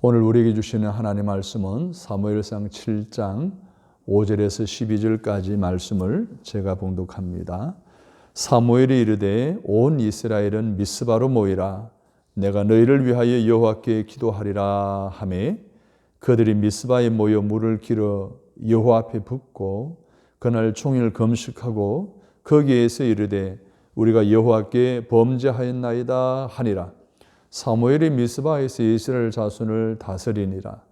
오늘 우리에게 주시는 하나님의 말씀은 사무엘상 7장 5절에서 12절까지 말씀을 제가 봉독합니다. 사무엘이 이르되 온 이스라엘은 미스바로 모이라. 내가 너희를 위하여 여호와께 기도하리라 하매 그들이 미스바에 모여 물을 길어 여호와 앞에 붓고 그날 종일 금식하고 거기에서 이르되 우리가 여호와께 범죄하였나이다 하니라. 사무엘이 미스바에서 이스라엘 자손을 다스리니라.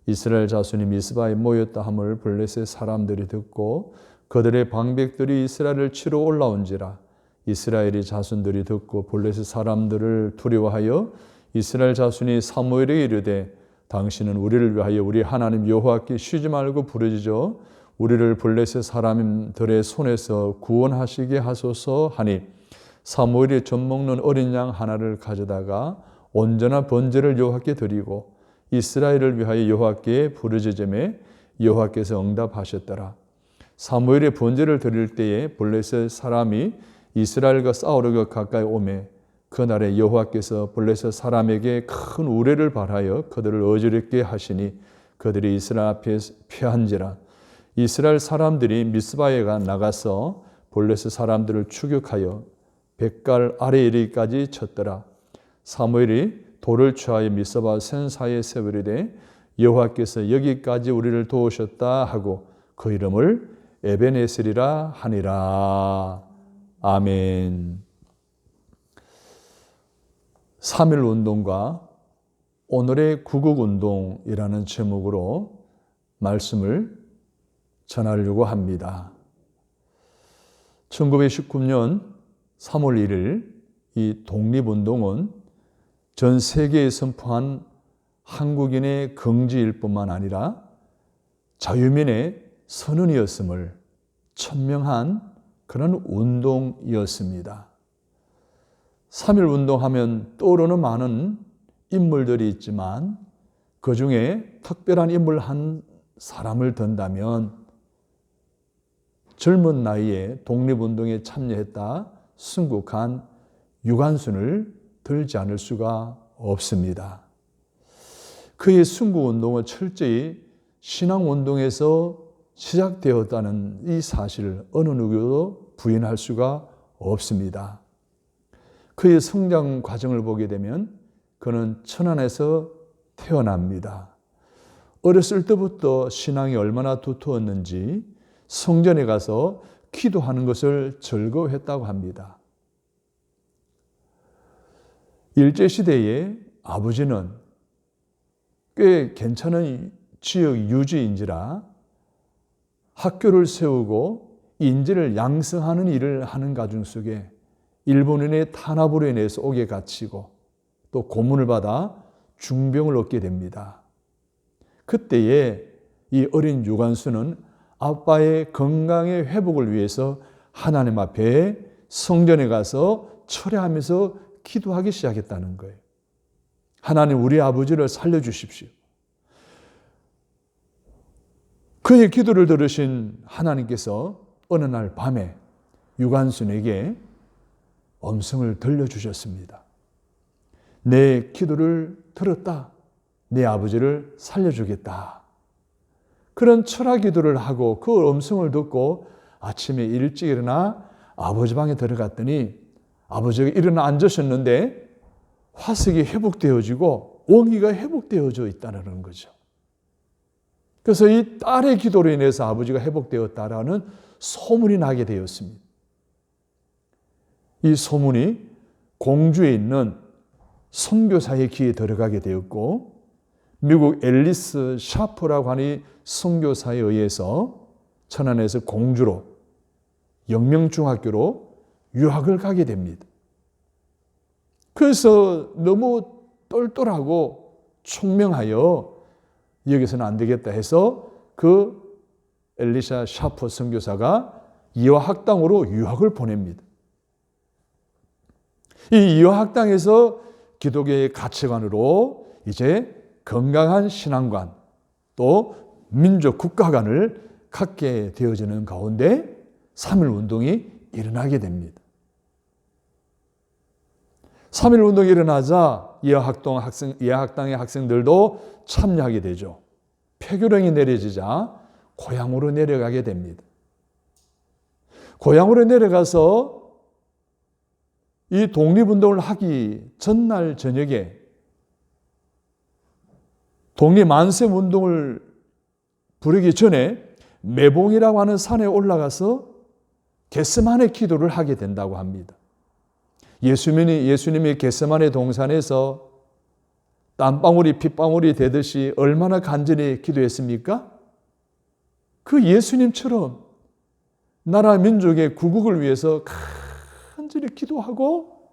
이스라엘 자손이 미스바에 모였다 함을 블레셋 사람들이 듣고 그들의 방백들이 이스라엘을 치러 올라온지라. 이스라엘의 자손들이 듣고 블레셋 사람들을 두려워하여 이스라엘 자손이 사무엘에게 이르되 당신은 우리를 위하여 우리 하나님 여호와께 쉬지 말고 부르짖어 우리를 블레셋 사람들의 손에서 구원하시게 하소서 하니 사무엘이 젖먹는 어린 양 하나를 가져다가 온전한 번제를 여호와께 드리고 이스라엘을 위하여 여호와께 부르짖음에 여호와께서 응답하셨더라. 사무엘이 번제를 드릴 때에 블레셋 사람이 이스라엘과 싸우려고 가까이 오매 그날에 여호와께서 블레셋 사람에게 큰 우레를 발하여 그들을 어지럽게 하시니 그들이 이스라엘 앞에 패한지라. 이스라엘 사람들이 미스바에 나가서 블레셋 사람들을 추격하여 뱃갈 아래 이르기까지 쳤더라. 사무엘이 돌을 취하여 미스바 센사에 세우리되 여호와께서 여기까지 우리를 도우셨다 하고 그 이름을 에벤에셀이라 하니라. 아멘. 3.1운동과 오늘의 구국운동이라는 제목으로 말씀을 전하려고 합니다. 1919년 3월 1일 이 독립운동은 전 세계에 선포한 한국인의 긍지일 뿐만 아니라 자유민의 선언이었음을 천명한 그런 운동이었습니다. 3.1 운동하면 떠오르는 많은 인물들이 있지만 그 중에 특별한 인물 한 사람을 든다면 젊은 나이에 독립운동에 참여했다 순국한 유관순을 들지 않을 수가 없습니다. 그의 순국운동은 철저히 신앙운동에서 시작되었다는 이 사실을 어느 누구도 부인할 수가 없습니다. 그의 성장 과정을 보게 되면 그는 천안에서 태어납니다. 어렸을 때부터 신앙이 얼마나 두터웠는지 성전에 가서 기도하는 것을 즐거워했다고 합니다. 일제시대에 아버지는 꽤 괜찮은 지역 유지인지라 학교를 세우고 인재를 양성하는 일을 하는 가정 속에 일본인의 탄압으로 인해서 옥에 갇히고 또 고문을 받아 중병을 얻게 됩니다. 그때에 이 어린 유관순은 아빠의 건강의 회복을 위해서 하나님 앞에 성전에 가서 철회하면서 기도하기 시작했다는 거예요. 하나님, 우리 아버지를 살려주십시오. 그의 기도를 들으신 하나님께서 어느 날 밤에 유관순에게 음성을 들려주셨습니다. 내 기도를 들었다. 내 아버지를 살려주겠다. 그런 철학 기도를 하고 그 음성을 듣고 아침에 일찍 일어나 아버지 방에 들어갔더니 아버지가 일어나 앉으셨는데 화석이 회복되어지고 원기가 회복되어져 있다는 거죠. 그래서 이 딸의 기도로 인해서 아버지가 회복되었다라는 소문이 나게 되었습니다. 이 소문이 공주에 있는 선교사의 귀에 들어가게 되었고 미국 앨리스 샤프라고 하는 선교사에 의해서 천안에서 공주로 영명중학교로 유학을 가게 됩니다. 그래서 너무 똘똘하고 총명하여 여기서는 안 되겠다 해서 그 엘리샤 샤프 선교사가 이화학당으로 유학을 보냅니다. 이 이화학당에서 기독교의 가치관으로 이제 건강한 신앙관 또 민족 국가관을 갖게 되어지는 가운데 3.1 운동이 일어나게 됩니다. 3.1 운동이 일어나자 예학당의 학생들도 참여하게 되죠. 폐교령이 내려지자 고향으로 내려가게 됩니다. 고향으로 내려가서 이 독립운동을 하기 전날 저녁에 독립만세운동을 부르기 전에 매봉이라고 하는 산에 올라가서 겟세마네 기도를 하게 된다고 합니다. 예수님이 겟세마네 동산에서 땀방울이 핏방울이 되듯이 얼마나 간절히 기도했습니까? 그 예수님처럼 나라 민족의 구국을 위해서 간절히 기도하고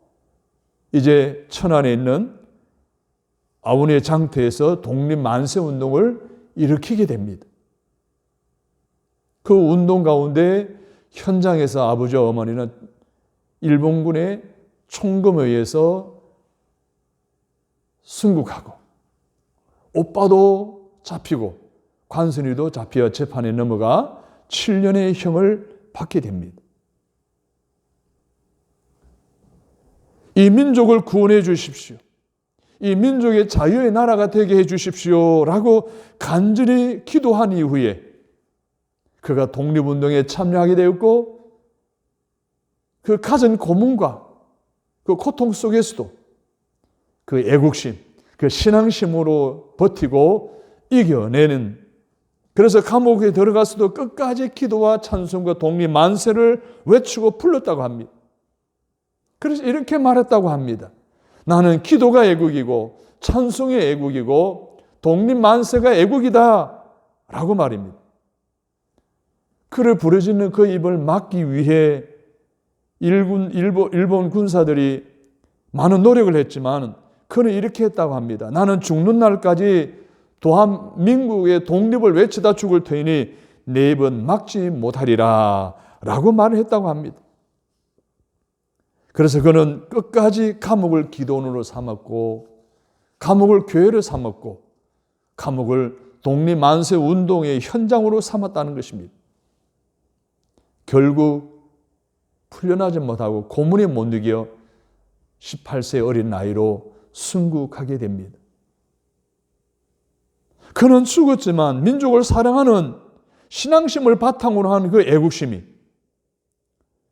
이제 천안에 있는 아우니의 장터에서 독립만세운동을 일으키게 됩니다. 그 운동 가운데 현장에서 아버지와 어머니는 일본군의 총검에 의해서 순국하고 오빠도 잡히고 관순이도 잡혀 재판에 넘어가 7년의 형을 받게 됩니다. 이 민족을 구원해 주십시오. 이 민족의 자유의 나라가 되게 해 주십시오 라고 간절히 기도한 이후에 그가 독립운동에 참여하게 되었고 그 가진 고문과 그 고통 속에서도 그 애국심, 그 신앙심으로 버티고 이겨내는, 그래서 감옥에 들어가서도 끝까지 기도와 찬송과 독립만세를 외치고 불렀다고 합니다. 그래서 이렇게 말했다고 합니다. 나는 기도가 애국이고 찬송이 애국이고 독립만세가 애국이다 라고 말입니다. 그를 부르짖는 그 입을 막기 위해 일본 군사들이 많은 노력을 했지만 그는 이렇게 했다고 합니다. 나는 죽는 날까지 대한민국의 독립을 외치다 죽을 터이니 내 입은 막지 못하리라 라고 말을 했다고 합니다. 그래서 그는 끝까지 감옥을 기도원으로 삼았고 감옥을 교회로 삼았고 감옥을 독립만세 운동의 현장으로 삼았다는 것입니다. 결국 풀려나지 못하고 고문에 못 이겨 18세 어린 나이로 순국하게 됩니다. 그는 죽었지만 민족을 사랑하는 신앙심을 바탕으로 한 그 애국심이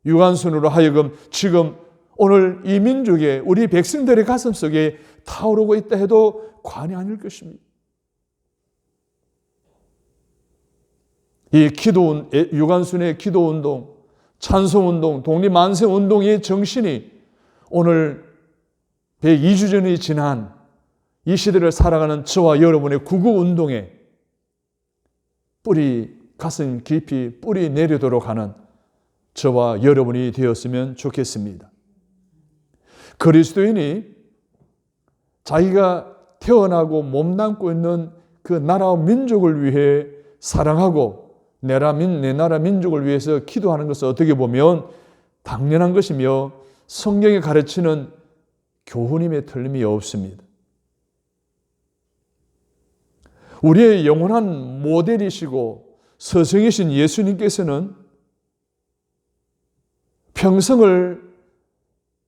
유관순으로 하여금 지금 오늘 이 민족의 우리 백성들의 가슴속에 타오르고 있다 해도 과언이 아닐 것입니다. 이 유관순의 기도운동, 찬송운동, 독립만세운동의 정신이 오늘 102주년이 지난 이 시대를 살아가는 저와 여러분의 구국운동에 가슴 깊이 뿌리 내리도록 하는 저와 여러분이 되었으면 좋겠습니다. 그리스도인이 자기가 태어나고 몸담고 있는 그 나라와 민족을 위해 사랑하고 내 나라 민족을 위해서 기도하는 것은 어떻게 보면 당연한 것이며 성경이 가르치는 교훈임에 틀림이 없습니다. 우리의 영원한 모델이시고 스승이신 예수님께서는 평생을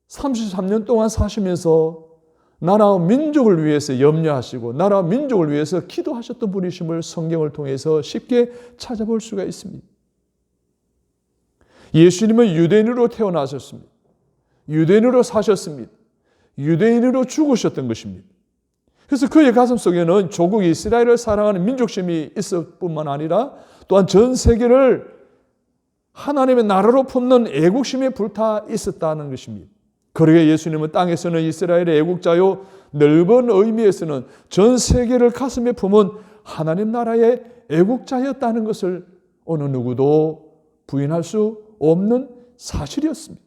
33년 동안 사시면서 나라와 민족을 위해서 염려하시고 나라와 민족을 위해서 기도하셨던 분이심을 성경을 통해서 쉽게 찾아볼 수가 있습니다. 예수님은 유대인으로 태어나셨습니다. 유대인으로 사셨습니다. 유대인으로 죽으셨던 것입니다. 그래서 그의 가슴속에는 조국 이스라엘을 사랑하는 민족심이 있을 뿐만 아니라 또한 전 세계를 하나님의 나라로 품는 애국심에 불타 있었다는 것입니다. 그러게 예수님은 땅에서는 이스라엘의 애국자요, 넓은 의미에서는 전 세계를 가슴에 품은 하나님 나라의 애국자였다는 것을 어느 누구도 부인할 수 없는 사실이었습니다.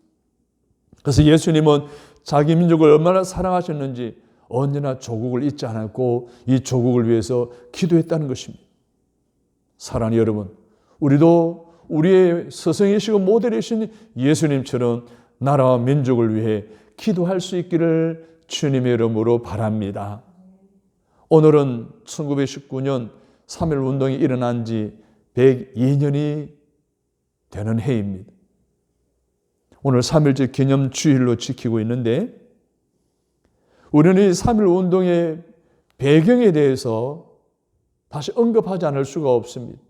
그래서 예수님은 자기 민족을 얼마나 사랑하셨는지 언제나 조국을 잊지 않았고 이 조국을 위해서 기도했다는 것입니다. 사랑하는 여러분, 우리도 우리의 스승이시고 모델이신 예수님처럼 나라와 민족을 위해 기도할 수 있기를 주님의 이름으로 바랍니다. 오늘은 1919년 3.1 운동이 일어난 지 102년이 되는 해입니다. 오늘 3.1절 기념 주일로 지키고 있는데 우리는 이 3.1 운동의 배경에 대해서 다시 언급하지 않을 수가 없습니다.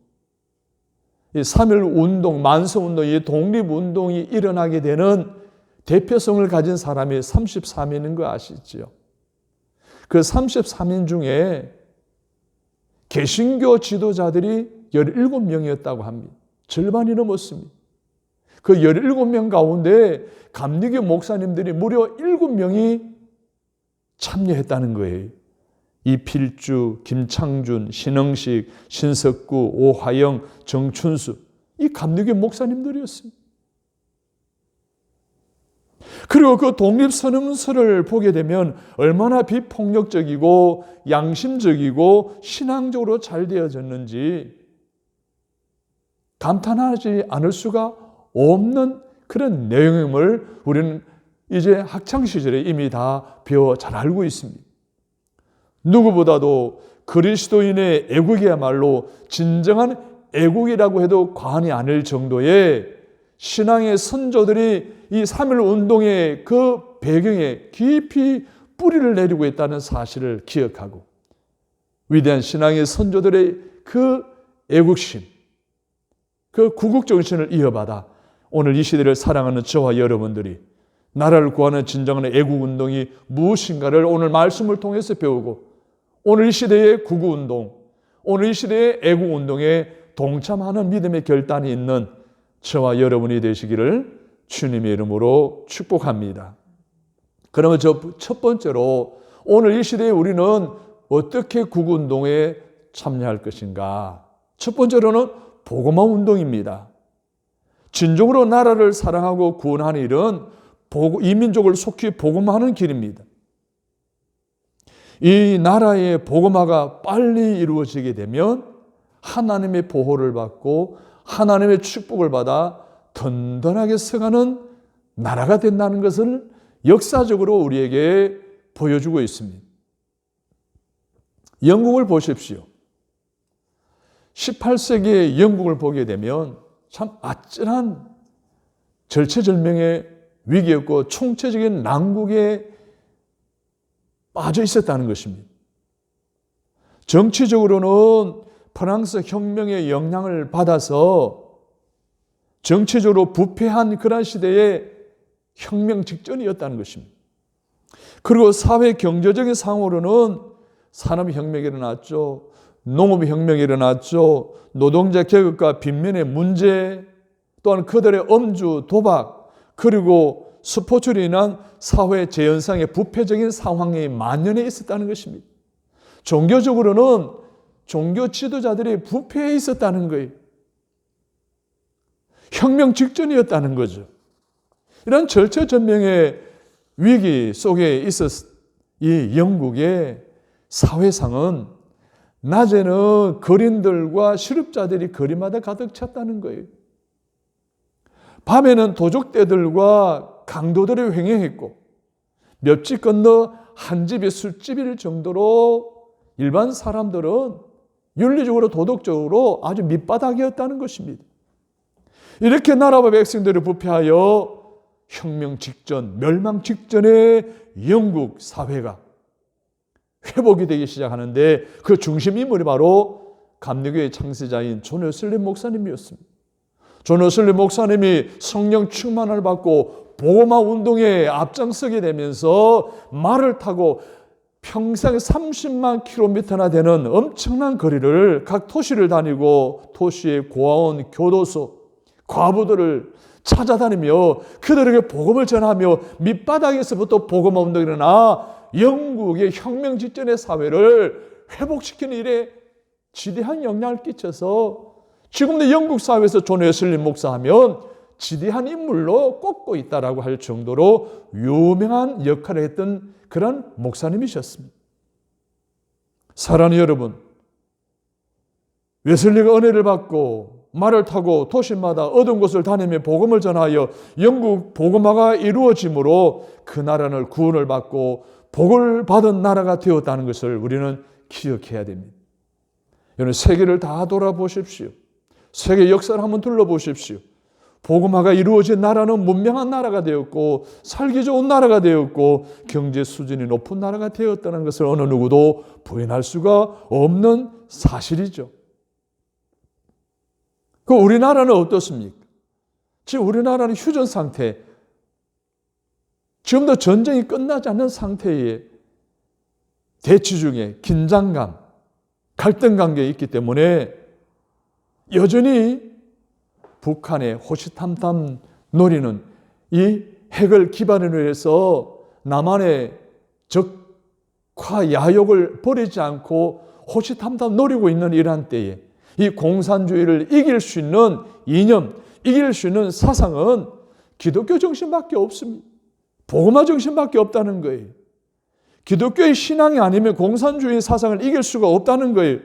이 3.1 운동, 만세운동, 이 독립운동이 일어나게 되는 대표성을 가진 사람이 33인인 거 아시죠? 그 33인 중에 개신교 지도자들이 17명이었다고 합니다. 절반이 넘었습니다. 그 17명 가운데 감리교 목사님들이 무려 7명이 참여했다는 거예요. 이필주, 김창준, 신흥식, 신석구, 오화영, 정춘수, 이 감리교 목사님들이었습니다. 그리고 그 독립선언서를 보게 되면 얼마나 비폭력적이고 양심적이고 신앙적으로 잘 되어졌는지 감탄하지 않을 수가 없는 그런 내용임을 우리는 이제 학창시절에 이미 다 배워 잘 알고 있습니다. 누구보다도 그리스도인의 애국이야말로 진정한 애국이라고 해도 과언이 아닐 정도의 신앙의 선조들이 이 3.1 운동의 그 배경에 깊이 뿌리를 내리고 있다는 사실을 기억하고 위대한 신앙의 선조들의 그 애국심, 그 구국정신을 이어받아 오늘 이 시대를 사랑하는 저와 여러분들이 나라를 구하는 진정한 애국운동이 무엇인가를 오늘 말씀을 통해서 배우고 오늘 이 시대의 구구운동, 오늘 이 시대의 애국운동에 동참하는 믿음의 결단이 있는 저와 여러분이 되시기를 주님의 이름으로 축복합니다. 그러면 첫 번째로 오늘 이 시대에 우리는 어떻게 구구운동에 참여할 것인가? 첫 번째로는 복음화 운동입니다. 진정으로 나라를 사랑하고 구원하는 일은 이민족을 속히 복음화하는 길입니다. 이 나라의 복음화가 빨리 이루어지게 되면 하나님의 보호를 받고 하나님의 축복을 받아 든든하게 서가는 나라가 된다는 것을 역사적으로 우리에게 보여주고 있습니다. 영국을 보십시오. 18세기의 영국을 보게 되면 참 아찔한 절체절명의 위기였고 총체적인 난국에 빠져 있었다는 것입니다. 정치적으로는 프랑스 혁명의 영향을 받아서 정치적으로 부패한 그런 시대의 혁명 직전이었다는 것입니다. 그리고 사회 경제적인 상으로는 산업혁명이 일어났죠. 농업혁명이 일어났죠. 노동자 계급과 빈민의 문제, 또한 그들의 엄주, 도박, 그리고 스포츠로 인한 사회 재현상의 부패적인 상황이 만연해 있었다는 것입니다. 종교적으로는 종교 지도자들이 부패해 있었다는 거예요. 혁명 직전이었다는 거죠. 이런 절체절명의 위기 속에 있었 이 영국의 사회상은 낮에는 거린들과 시릅자들이 거리마다 가득 찼다는 거예요. 밤에는 도적대들과 강도들이 횡행했고 몇 집 건너 한 집이 술집일 정도로 일반 사람들은 윤리적으로 도덕적으로 아주 밑바닥이었다는 것입니다. 이렇게 나라와 백성들이 부패하여 혁명 직전, 멸망 직전의 영국 사회가 회복이 되기 시작하는데 그 중심 인물이 바로 감리교의 창시자인 존 웨슬리 목사님이었습니다. 존 웨슬리 목사님이 성령 충만을 받고 복음화 운동에 앞장서게 되면서 말을 타고 평생 30만 킬로미터나 되는 엄청난 거리를 각 도시를 다니고 도시의 고아원, 교도소, 과부들을 찾아다니며 그들에게 복음을 전하며 밑바닥에서부터 복음화 운동이 일어나 영국의 혁명 직전의 사회를 회복시키는 일에 지대한 영향을 끼쳐서 지금도 영국 사회에서 존 웨슬리 목사하면 지대한 인물로 꼽고 있다라고 할 정도로 유명한 역할을 했던 그런 목사님이셨습니다. 사랑하는 여러분, 웨슬리가 은혜를 받고 말을 타고 도시마다 어두운 곳을 다니며 복음을 전하여 영국 복음화가 이루어짐으로 그 나라는 구원을 받고 복을 받은 나라가 되었다는 것을 우리는 기억해야 됩니다. 여러분, 세계를 다 돌아보십시오. 세계 역사를 한번 둘러보십시오. 복음화가 이루어진 나라는 문명한 나라가 되었고 살기 좋은 나라가 되었고 경제 수준이 높은 나라가 되었다는 것을 어느 누구도 부인할 수가 없는 사실이죠. 그 우리나라는 어떻습니까? 지금 우리나라는 휴전 상태, 지금도 전쟁이 끝나지 않는 상태에 대치 중에 긴장감, 갈등 관계에 있기 때문에 여전히 북한의 호시탐탐 노리는 이 핵을 기반으로 해서 남한의 적화 야욕을 버리지 않고 호시탐탐 노리고 있는 이러한 때에 이 공산주의를 이길 수 있는 이념, 이길 수 있는 사상은 기독교 정신밖에 없습니다. 복음화 정신밖에 없다는 거예요. 기독교의 신앙이 아니면 공산주의 사상을 이길 수가 없다는 거예요.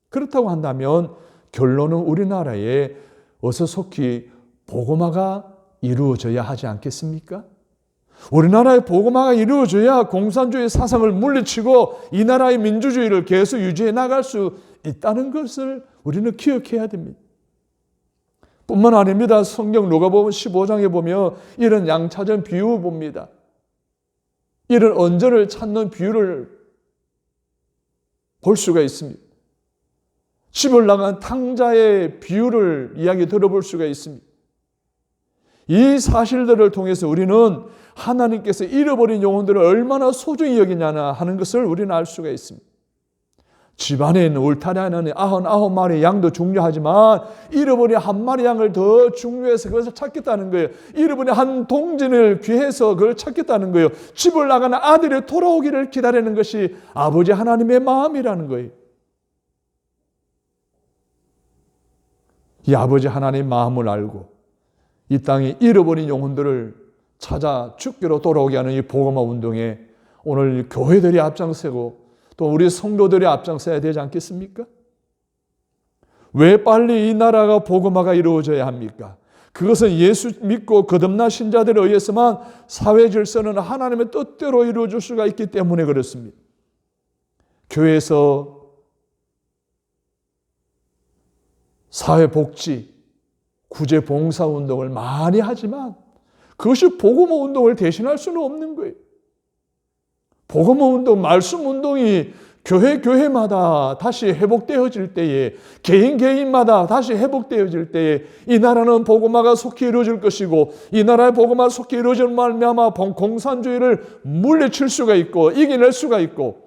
그렇다고 한다면 결론은 우리나라에 어서 속히 복음화가 이루어져야 하지 않겠습니까? 우리나라의 복음화가 이루어져야 공산주의 사상을 물리치고 이 나라의 민주주의를 계속 유지해 나갈 수 있다는 것을 우리는 기억해야 됩니다. 뿐만 아닙니다. 성경 누가복음 15장에 보면 이런 양차전 비유 봅니다. 이런 언저를 찾는 비유를 볼 수가 있습니다. 집을 나간 탕자의 비유를 이야기 들어볼 수가 있습니다. 이 사실들을 통해서 우리는 하나님께서 잃어버린 영혼들을 얼마나 소중히 여기냐나 하는 것을 우리는 알 수가 있습니다. 집안에 있는 울타리 안에 99마리 양도 중요하지만 잃어버린 한 마리 양을 더 중요해서 그것을 찾겠다는 거예요. 잃어버린 한 동진을 귀해서 그걸 찾겠다는 거예요. 집을 나가는 아들이 돌아오기를 기다리는 것이 아버지 하나님의 마음이라는 거예요. 이 아버지 하나님의 마음을 알고 이 땅에 잃어버린 영혼들을 찾아 죽기로 돌아오게 하는 이 복음화 운동에 오늘 교회들이 앞장서고 또 우리 성도들이 앞장서야 되지 않겠습니까? 왜 빨리 이 나라가 복음화가 이루어져야 합니까? 그것은 예수 믿고 거듭난 신자들에 의해서만 사회 질서는 하나님의 뜻대로 이루어질 수가 있기 때문에 그렇습니다. 교회에서 사회복지, 구제봉사운동을 많이 하지만 그것이 복음화 운동을 대신할 수는 없는 거예요. 복음화 운동, 말씀 운동이 교회마다 다시 회복되어질 때에 개인마다 다시 회복되어질 때에 이 나라는 복음화가 속히 이루어질 것이고 이 나라의 복음화가 속히 이루어질 말미암아 공산주의를 물리칠 수가 있고 이겨낼 수가 있고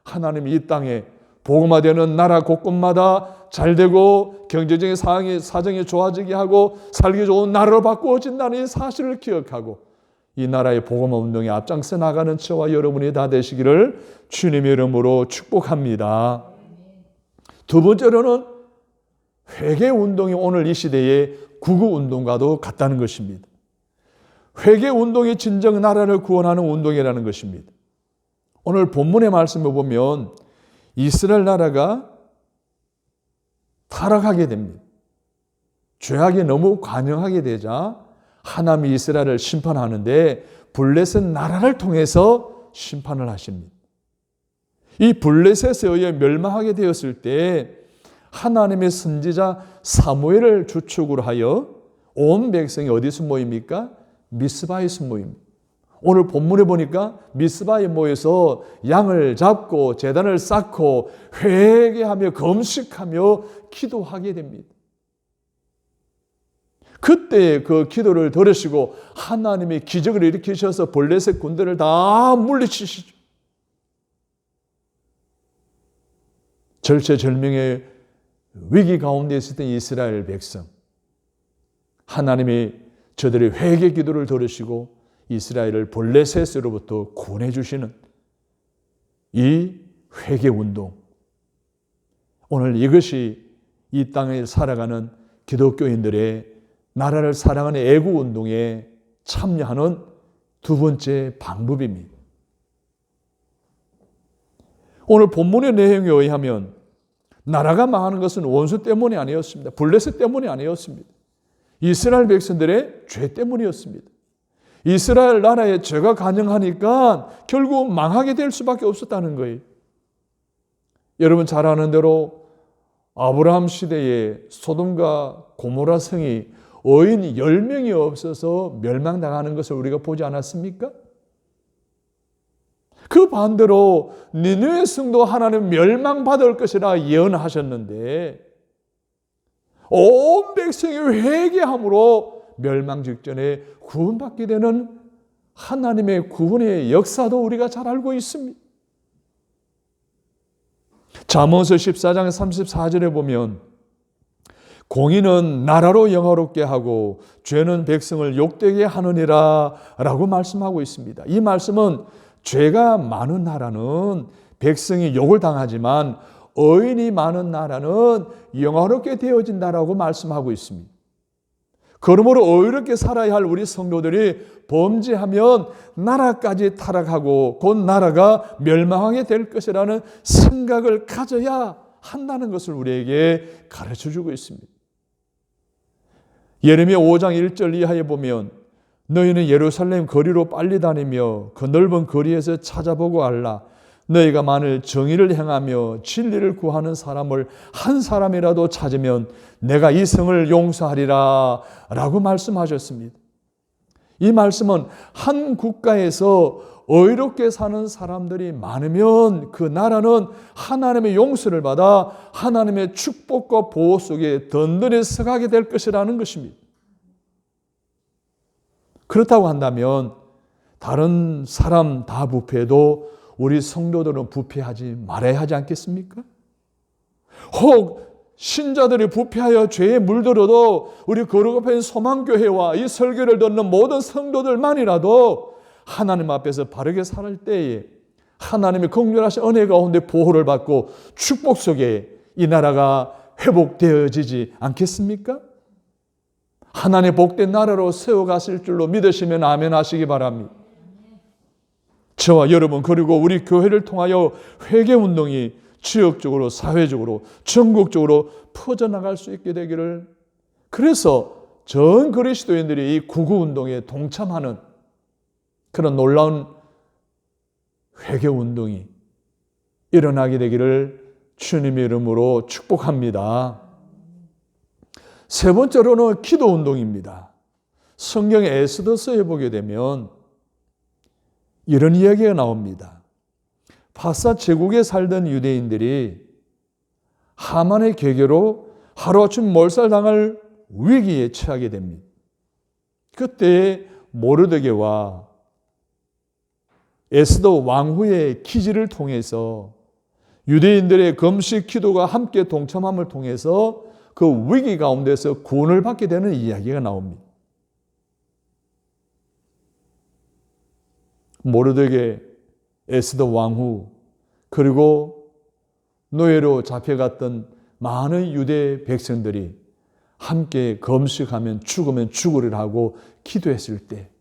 하나님이 이 땅에 복음화되는 나라 곳곳마다 잘되고 경제적인 사정이 좋아지게 하고 살기 좋은 나라로 바꾸어진다는 이 사실을 기억하고 이 나라의 복음화 운동에 앞장서 나가는 저와 여러분이 다 되시기를 주님의 이름으로 축복합니다. 두 번째로는 회개 운동이 오늘 이 시대의 구구 운동과도 같다는 것입니다. 회개 운동이 진정 나라를 구원하는 운동이라는 것입니다. 오늘 본문의 말씀을 보면 이스라엘 나라가 타락하게 됩니다. 죄악이 너무 관영하게 되자 하나님이 이스라엘을 심판하는데 블레셋 나라를 통해서 심판을 하십니다. 이 블레셋에 의해 멸망하게 되었을 때 하나님의 선지자 사무엘을 주축으로 하여 온 백성이 어디서 모입니까? 미스바에서 모입니다. 오늘 본문에 보니까 미스바에 모여서 양을 잡고 제단을 쌓고 회개하며 금식하며 기도하게 됩니다. 그때 그 기도를 들으시고 하나님이 기적을 일으키셔서 블레셋 군대를 다 물리치시죠. 절체절명의 위기 가운데 있었던 이스라엘 백성, 하나님이 저들의 회개 기도를 들으시고 이스라엘을 블레셋으로부터 구원해 주시는 이 회개 운동, 오늘 이것이 이 땅에 살아가는 기독교인들의 나라를 사랑하는 애국 운동에 참여하는 두 번째 방법입니다. 오늘 본문의 내용에 의하면 나라가 망하는 것은 원수 때문이 아니었습니다. 블레셋 때문이 아니었습니다. 이스라엘 백성들의 죄 때문이었습니다. 이스라엘 나라에 죄가 관영하니까 결국 망하게 될 수밖에 없었다는 거예요. 여러분 잘 아는 대로 아브라함 시대에 소돔과 고모라 성이 어인 10명이 없어서 멸망당하는 것을 우리가 보지 않았습니까? 그 반대로 니느웨 성도 하나님 멸망받을 것이라 예언하셨는데 온 백성이 회개함으로 멸망 직전에 구원받게 되는 하나님의 구원의 역사도 우리가 잘 알고 있습니다. 잠언서 14장 34절에 보면 공의는 나라로 영화롭게 하고 죄는 백성을 욕되게 하느니라 라고 말씀하고 있습니다. 이 말씀은 죄가 많은 나라는 백성이 욕을 당하지만 의인이 많은 나라는 영화롭게 되어진다라고 말씀하고 있습니다. 그러므로 의롭게 살아야 할 우리 성도들이 범죄하면 나라까지 타락하고 곧 나라가 멸망하게 될 것이라는 생각을 가져야 한다는 것을 우리에게 가르쳐주고 있습니다. 예레미야 5장 1절 이하에 보면 너희는 예루살렘 거리로 빨리 다니며 그 넓은 거리에서 찾아보고 알라. 너희가 만일 정의를 행하며 진리를 구하는 사람을 한 사람이라도 찾으면 내가 이 성을 용서하리라 라고 말씀하셨습니다. 이 말씀은 한 국가에서 의롭게 사는 사람들이 많으면 그 나라는 하나님의 용서를 받아 하나님의 축복과 보호 속에 든든히 서가게 될 것이라는 것입니다. 그렇다고 한다면 다른 사람 다 부패해도 우리 성도들은 부패하지 말아야 하지 않겠습니까? 혹 신자들이 부패하여 죄에 물들어도 우리 거룩한 소망교회와 이 설교를 듣는 모든 성도들만이라도 하나님 앞에서 바르게 살 때에 하나님의 긍휼하신 은혜 가운데 보호를 받고 축복 속에 이 나라가 회복되어지지 않겠습니까? 하나님의 복된 나라로 세워가실 줄로 믿으시면 아멘 하시기 바랍니다. 저와 여러분 그리고 우리 교회를 통하여 회개운동이 지역적으로 사회적으로 전국적으로 퍼져나갈 수 있게 되기를, 그래서 전 그리스도인들이 이 구구운동에 동참하는 그런 놀라운 회개운동이 일어나게 되기를 주님의 이름으로 축복합니다. 세 번째로는 기도운동입니다. 성경의 에스더서에 보게 되면 이런 이야기가 나옵니다. 파사 제국에 살던 유대인들이 하만의 계계로 하루아침 몰살당할 위기에 처하게 됩니다. 그때 모르드게와 에스더 왕후의 기지를 통해서 유대인들의 금식 기도가 함께 동참함을 통해서 그 위기 가운데서 구원을 받게 되는 이야기가 나옵니다. 모르드게, 에스더 왕후, 그리고 노예로 잡혀갔던 많은 유대 백성들이 함께 금식하면 죽으면 죽으리라 하고 기도했을 때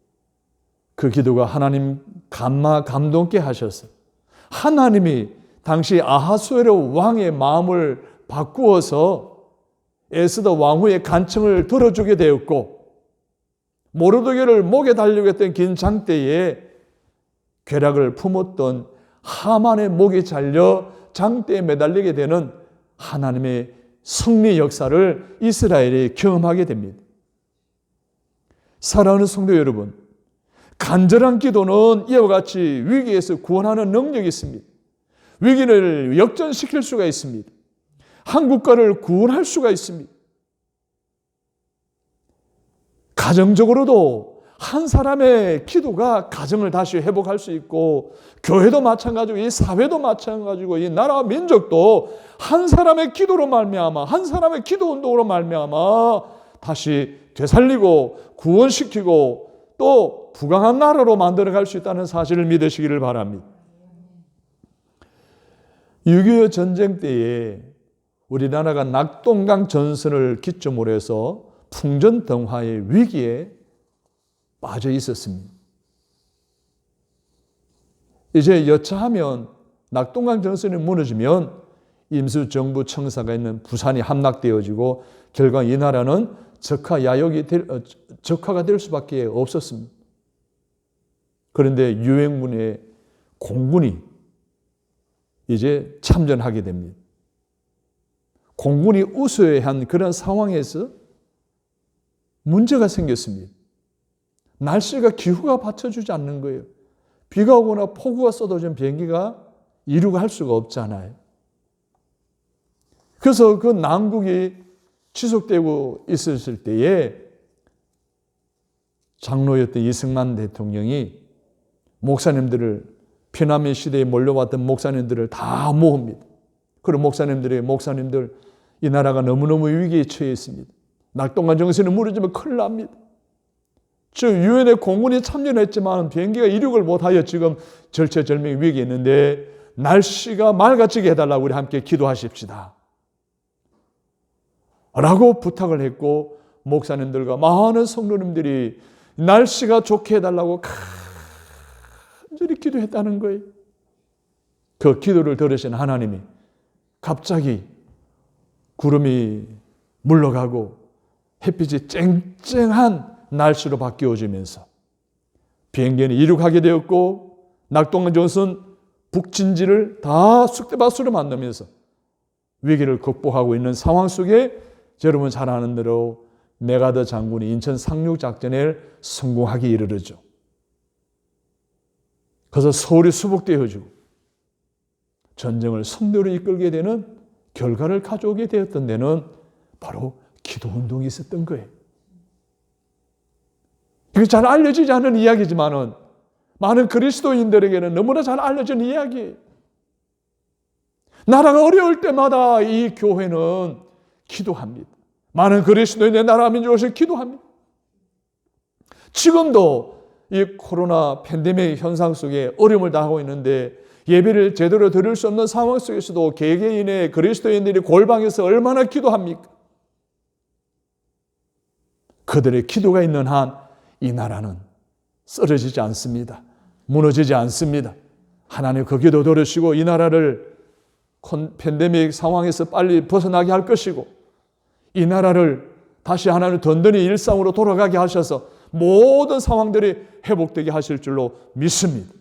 그 기도가 하나님 감동케 하셔서 하나님이 당시 아하수에로 왕의 마음을 바꾸어서 에스더 왕후의 간청을 들어주게 되었고, 모르드게를 목에 달려고 했던 긴 장대에 궤락을 품었던 하만의 목이 잘려 장대에 매달리게 되는 하나님의 승리 역사를 이스라엘이 경험하게 됩니다. 사랑하는 성도 여러분, 간절한 기도는 이와 같이 위기에서 구원하는 능력이 있습니다. 위기를 역전시킬 수가 있습니다. 한 국가를 구원할 수가 있습니다. 가정적으로도 한 사람의 기도가 가정을 다시 회복할 수 있고, 교회도 마찬가지고 이 사회도 마찬가지고 이 나라와 민족도 한 사람의 기도로 말미암아, 한 사람의 기도 운동으로 말미암아 다시 되살리고 구원시키고 또 부강한 나라로 만들어갈 수 있다는 사실을 믿으시기를 바랍니다. 6.25 전쟁 때에 우리나라가 낙동강 전선을 기점으로 해서 풍전등화의 위기에 빠져 있었습니다. 이제 여차하면 낙동강 전선이 무너지면 임시정부 청사가 있는 부산이 함락되어지고 결과 이 나라는 적화가 될 수밖에 없었습니다. 그런데 유행문의 공군이 이제 참전하게 됩니다. 공군이 우세한 그런 상황에서 문제가 생겼습니다. 날씨가 기후가 받쳐주지 않는 거예요. 비가 오거나 폭우가 쏟아지면 비행기가 이륙을 할 수가 없잖아요. 그래서 그 난국이 지속되고 있었을 때에 장로였던 이승만 대통령이 목사님들을 피난민 시대에 몰려왔던 목사님들을 다 모읍니다. 그리고 목사님들 이 나라가 너무너무 위기에 처해 있습니다. 낙동강 정신이 무너지면 큰일 납니다. 즉 유엔의 공군이 참여했지만 비행기가 이륙을 못하여 지금 절체절명 위기에 있는데 날씨가 맑아지게 해달라고 우리 함께 기도하십시다 라고 부탁을 했고, 목사님들과 많은 성도님들이 날씨가 좋게 해달라고 간절히 기도했다는 거예요. 그 기도를 들으신 하나님이 갑자기 구름이 물러가고 햇빛이 쨍쨍한 날씨로 바뀌어지면서 비행기는 이륙하게 되었고, 낙동강 전선 북진지를 다 쑥대밭으로 만들면서 위기를 극복하고 있는 상황 속에 여러분 잘 아는 대로 메가더 장군이 인천 상륙작전에 성공하기 이르르죠. 그래서 서울이 수복되어지고 전쟁을 성대로 이끌게 되는 결과를 가져오게 되었던 데는 바로 기도운동이 있었던 거예요. 이게 잘 알려지지 않은 이야기지만은 많은 그리스도인들에게는 너무나 잘 알려진 이야기예요. 나라가 어려울 때마다 이 교회는 기도합니다. 많은 그리스도인의 나라 민족을 위해서 기도합니다. 지금도 이 코로나 팬데믹 현상 속에 어려움을 당하고 있는데 예배를 제대로 드릴 수 없는 상황 속에서도 개개인의 그리스도인들이 골방에서 얼마나 기도합니까? 그들의 기도가 있는 한 이 나라는 쓰러지지 않습니다. 무너지지 않습니다. 하나님 그 기도 들으시고 이 나라를 팬데믹 상황에서 빨리 벗어나게 할 것이고, 이 나라를 다시 하나님 든든히 일상으로 돌아가게 하셔서 모든 상황들이 회복되게 하실 줄로 믿습니다.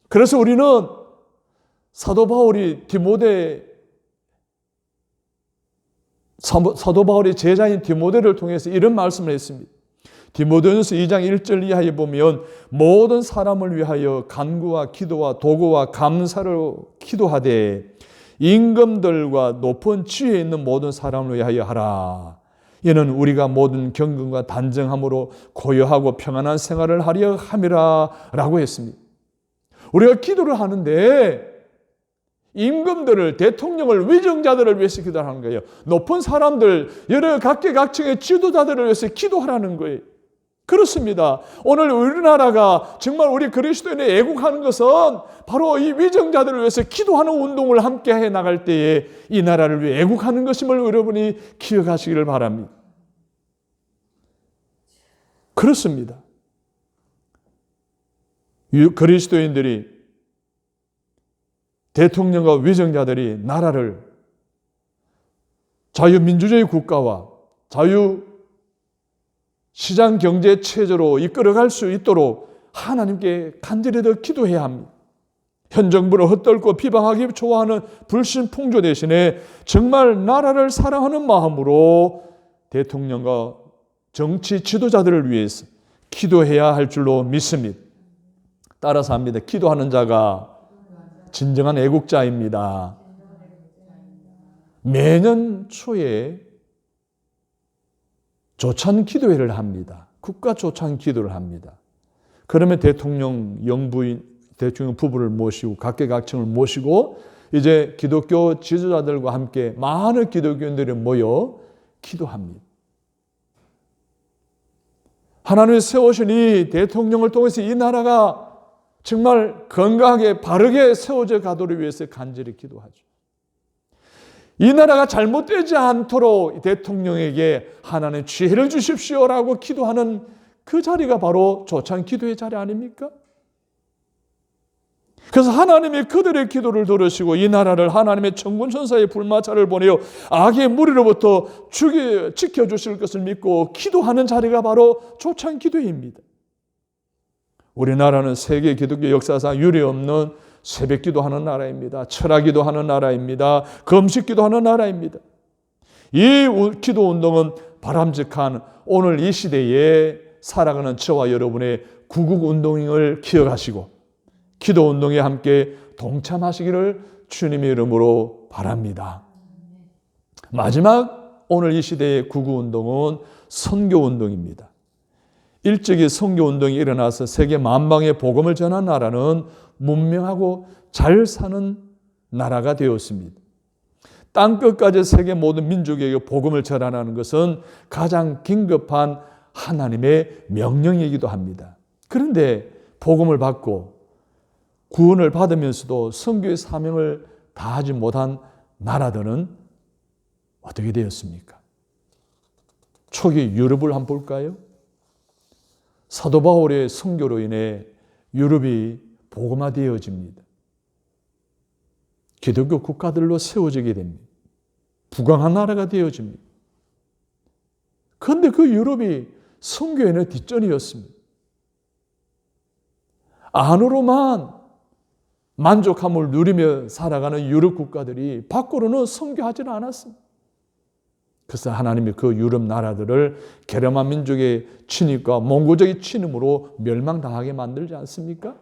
그래서 우리는 사도 바울이 제자인 디모데를 통해서 이런 말씀을 했습니다. 디모데전서 2장 1절 이하에 보면 모든 사람을 위하여 간구와 기도와 도구와 감사로 기도하되 임금들과 높은 지위에 있는 모든 사람을 위하여 하라. 이는 우리가 모든 경건과 단정함으로 고요하고 평안한 생활을 하려 함이라 라고 했습니다. 우리가 기도를 하는데 임금들을, 대통령을, 위정자들을 위해서 기도하는 거예요. 높은 사람들, 여러 각계각층의 지도자들을 위해서 기도하라는 거예요. 그렇습니다. 오늘 우리나라가 정말 우리 그리스도인이 애국하는 것은 바로 이 위정자들을 위해서 기도하는 운동을 함께 해 나갈 때에 이 나라를 위해 애국하는 것임을 여러분이 기억하시기를 바랍니다. 그렇습니다. 그리스도인들이, 대통령과 위정자들이 나라를 자유민주주의 국가와 자유시장 경제 체제로 이끌어갈 수 있도록 하나님께 간절히 더 기도해야 합니다. 현 정부를 헛떨고 비방하기 좋아하는 불신풍조 대신에 정말 나라를 사랑하는 마음으로 대통령과 정치 지도자들을 위해서 기도해야 할 줄로 믿습니다. 따라서 합니다. 기도하는 자가 진정한 애국자입니다. 매년 초에 조찬 기도회를 합니다. 국가 조찬 기도를 합니다. 그러면 대통령 영부인, 대통령 부부를 모시고 각계각층을 모시고 이제 기독교 지도자들과 함께 많은 기독교인들이 모여 기도합니다. 하나님이 세우신 이 대통령을 통해서 이 나라가 정말 건강하게 바르게 세워져 가도록 위해서 간절히 기도하죠. 이 나라가 잘못되지 않도록 대통령에게 하나님 지혜를 주십시오라고 기도하는 그 자리가 바로 조찬 기도의 자리 아닙니까? 그래서 하나님이 그들의 기도를 들으시고 이 나라를 하나님의 천군천사의 불마차를 보내어 악의 무리로부터 지켜주실 것을 믿고 기도하는 자리가 바로 조찬 기도입니다. 우리나라는 세계 기독교 역사상 유례없는 새벽 기도하는 나라입니다. 철학 기도하는 나라입니다. 금식 기도하는 나라입니다. 이 기도 운동은 바람직한 오늘 이 시대에 살아가는 저와 여러분의 구국운동을 기억하시고 기도운동에 함께 동참하시기를 주님의 이름으로 바랍니다. 마지막 오늘 이 시대의 구국운동은 선교운동입니다. 일찍이 선교운동이 일어나서 세계 만방에 복음을 전한 나라는 문명하고 잘 사는 나라가 되었습니다. 땅끝까지 세계 모든 민족에게 복음을 전하는 것은 가장 긴급한 하나님의 명령이기도 합니다. 그런데 복음을 받고 구원을 받으면서도 선교의 사명을 다하지 못한 나라들은 어떻게 되었습니까? 초기 유럽을 한번 볼까요? 사도 바울의 선교로 인해 유럽이 복음화되어집니다. 기독교 국가들로 세워지게 됩니다. 부강한 나라가 되어집니다. 그런데 그 유럽이 선교에는 뒷전이었습니다. 안으로만 만족함을 누리며 살아가는 유럽 국가들이 밖으로는 선교하지는 않았습니다. 그래서 하나님이 그 유럽 나라들을 게르만 민족의 침입과 몽고적인 침입으로 멸망당하게 만들지 않습니까?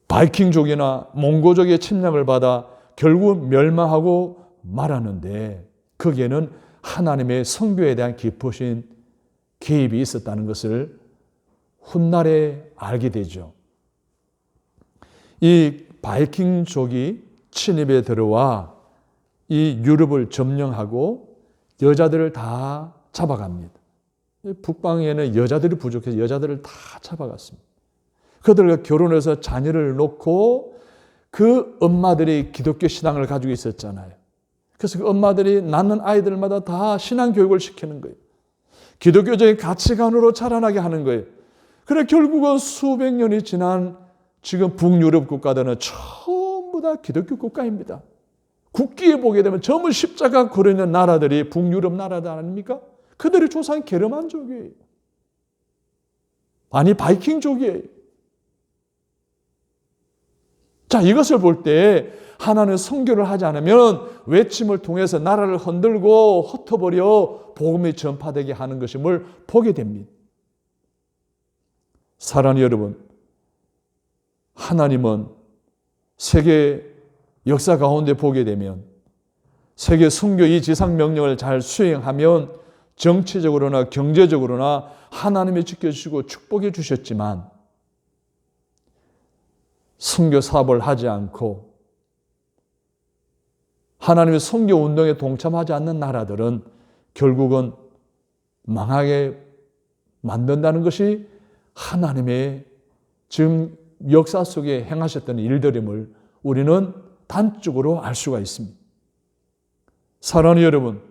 바이킹족이나 몽고족의 침략을 받아 결국 멸망하고 말았는데 거기에는 하나님의 선교에 대한 깊으신 개입이 있었다는 것을 훗날에 알게 되죠. 이 바이킹족이 침입에 들어와 이 유럽을 점령하고 여자들을 다 잡아갑니다. 북방에는 여자들이 부족해서 여자들을 다 잡아갔습니다. 그들과 결혼해서 자녀를 놓고 그 엄마들이 기독교 신앙을 가지고 있었잖아요. 그래서 그 엄마들이 낳는 아이들마다 다 신앙 교육을 시키는 거예요. 기독교적인 가치관으로 자라나게 하는 거예요. 그래 결국은 수백 년이 지난 지금 북유럽 국가들은 전부 다 기독교 국가입니다. 국기에 보게 되면 전부 십자가 걸어 있는 나라들이 북유럽 나라들 아닙니까? 그들의 조상이 게르만족이에요. 아니 바이킹족이에요. 자, 이것을 볼 때 하나는 선교를 하지 않으면 외침을 통해서 나라를 흔들고 흩어버려 복음이 전파되게 하는 것임을 보게 됩니다. 사랑하는 여러분, 하나님은 세계 역사 가운데 보게 되면 세계 선교 이 지상 명령을 잘 수행하면 정치적으로나 경제적으로나 하나님이 지켜주시고 축복해 주셨지만 선교 사업을 하지 않고 하나님의 선교 운동에 동참하지 않는 나라들은 결국은 망하게 만든다는 것이 하나님의 지금 역사 속에 행하셨던 일들임을 우리는 단적으로 알 수가 있습니다. 사랑하는 여러분,